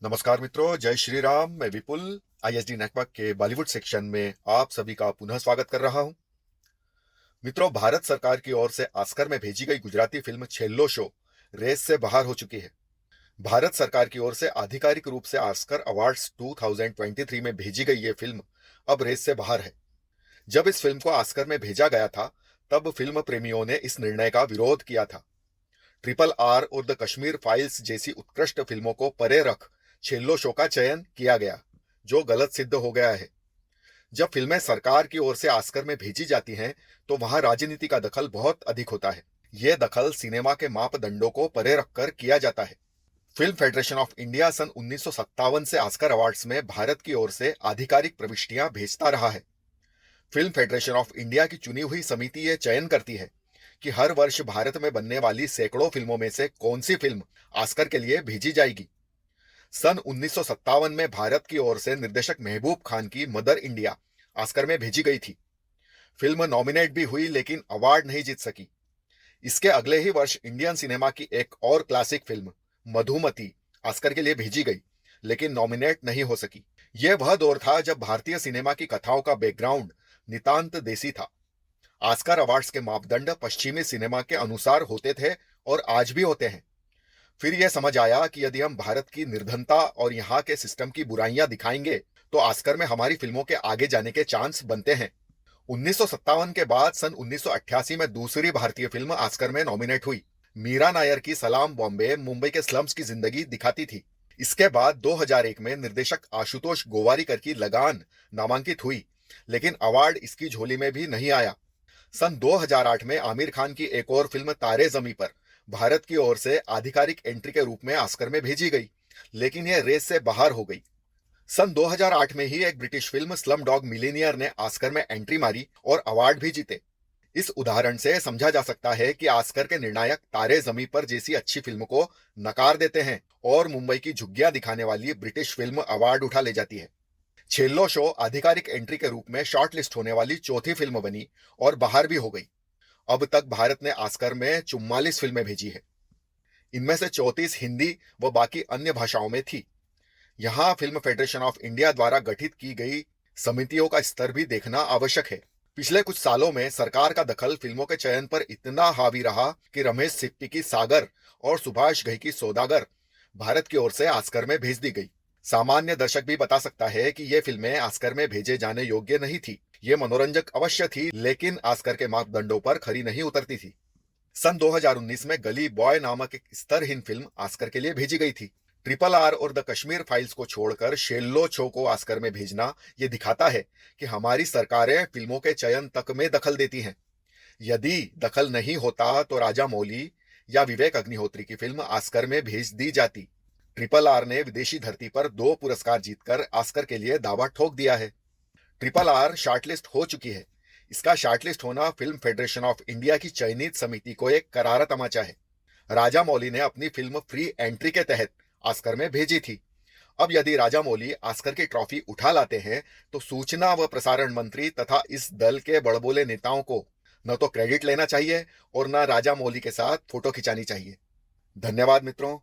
नमस्कार मित्रों, जय श्री राम। मैं विपुल आईएसडी नेटवर्क के बॉलीवुड सेक्शन में आप सभी का पुनः स्वागत कर रहा हूं। मित्रों, भारत सरकार की ओर से ऑस्कर में भेजी गई गुजराती फिल्म छेल्लो शो रेस से बाहर हो चुकी है। भारत सरकार की ओर से आधिकारिक रूप से ऑस्कर अवार्ड्स 2023 में भेजी गई ये फिल्म अब रेस से बाहर है। जब इस फिल्म को ऑस्कर में भेजा गया था, तब फिल्म प्रेमियों ने इस निर्णय का विरोध किया था। ट्रिपल आर और द कश्मीर फाइल्स जैसी उत्कृष्ट फिल्मों को परे रख छेल्लो शो का चयन किया गया, जो गलत सिद्ध हो गया है। जब फिल्में सरकार की ओर से ऑस्कर में भेजी जाती हैं, तो वहां राजनीति का दखल बहुत अधिक होता है। यह दखल सिनेमा के मापदंडों को परे रखकर किया जाता है। फिल्म फेडरेशन ऑफ इंडिया सन 1957 से ऑस्कर अवार्ड्स में भारत की ओर से आधिकारिक प्रविष्टियां भेजता रहा है। फिल्म फेडरेशन ऑफ इंडिया की चुनी हुई समिति यह चयन करती है कि हर वर्ष भारत में बनने वाली सैकड़ों फिल्मों में से कौन सी फिल्म ऑस्कर के लिए भेजी जाएगी। सन 1957 में भारत की ओर से निर्देशक महबूब खान की मदर इंडिया ऑस्कर में भेजी गई थी। फिल्म नॉमिनेट भी हुई, लेकिन अवार्ड नहीं जीत सकी। इसके अगले ही वर्ष इंडियन सिनेमा की एक और क्लासिक फिल्म मधुमती ऑस्कर के लिए भेजी गई, लेकिन नॉमिनेट नहीं हो सकी। यह वह दौर था जब भारतीय सिनेमा की कथाओं का बैकग्राउंड नितांत देसी था। ऑस्कर अवार्ड्स के मापदंड पश्चिमी सिनेमा के अनुसार होते थे और आज भी होते हैं। फिर यह समझ आया कि यदि हम भारत की निर्धनता और यहाँ के सिस्टम की बुराइयां दिखाएंगे, तो ऑस्कर में हमारी फिल्मों के आगे जाने के चांस बनते हैं। 1957 के बाद सन 1988 में दूसरी भारतीय फिल्म ऑस्कर में नॉमिनेट हुई। मीरा नायर की सलाम बॉम्बे मुंबई के स्लम्स की जिंदगी दिखाती थी। इसके बाद 2001 में निर्देशक आशुतोष गोवारिकर की लगान नामांकित हुई, लेकिन अवार्ड इसकी झोली में भी नहीं आया। सन 2008 में आमिर खान की एक और फिल्म तारे जमी पर भारत की ओर से आधिकारिक एंट्री के रूप में ऑस्कर में भेजी गई, लेकिन यह रेस से बाहर हो गई। सन 2008 में ही एक British film slum dog millionaire ने ऑस्कर में एंट्री मारी और अवार्ड भी जीते। इस उदाहरण से समझा जा सकता है कि ऑस्कर के निर्णायक तारे जमी पर जैसी अच्छी फिल्म को नकार देते हैं और मुंबई की झुग्गियां दिखाने वाली ब्रिटिश फिल्म अवार्ड उठा ले जाती है। छेल्लो शो आधिकारिक एंट्री के रूप में शॉर्ट लिस्ट होने वाली चौथी फिल्म बनी और बाहर भी हो गई। अब तक भारत ने ऑस्कर में 44 फिल्में भेजी है। इनमें से 34 हिंदी व बाकी अन्य भाषाओं में थी। यहां फिल्म फेडरेशन ऑफ इंडिया द्वारा गठित की गई समितियों का स्तर भी देखना आवश्यक है। पिछले कुछ सालों में सरकार का दखल फिल्मों के चयन पर इतना हावी रहा कि रमेश सिप्पी की सागर और सुभाष घई की सौदागर भारत की ओर से ऑस्कर में भेज दी गई। सामान्य दर्शक भी बता सकता है कि ये फिल्में ऑस्कर में भेजे जाने योग्य नहीं थी। ये मनोरंजक अवश्य थी, लेकिन ऑस्कर के मापदंडों पर खरी नहीं उतरती थी। सन 2019 में गली बॉय नामक एक स्तरहीन फिल्म ऑस्कर के लिए भेजी गई थी। ट्रिपल आर और द कश्मीर फाइल्स को छोड़कर शेल्लो छो को ऑस्कर में भेजना यह दिखाता है कि हमारी सरकारें फिल्मों के चयन तक में दखल देती हैं। यदि दखल नहीं होता तो राजा मौली या विवेक अग्निहोत्री की फिल्म ऑस्कर में भेज दी जाती। ट्रिपल आर ने विदेशी धरती पर 2 पुरस्कार जीतकर ऑस्कर के लिए दावा ठोक दिया है। ट्रिपल आर शॉर्टलिस्ट हो चुकी है। इसका शॉर्टलिस्ट होना फिल्म फेडरेशन ऑफ इंडिया की चयनित समिति को एक करारा तमाचा है। राजा मौली ने अपनी फिल्म फ्री एंट्री के तहत ऑस्कर में भेजी थी। अब यदि राजा मौली ऑस्कर की ट्रॉफी उठा लाते हैं, तो सूचना व प्रसारण मंत्री तथा इस दल के बड़बोले नेताओं को न तो क्रेडिट लेना चाहिए और न राजा मौली के साथ फोटो खिंचानी चाहिए। धन्यवाद मित्रों।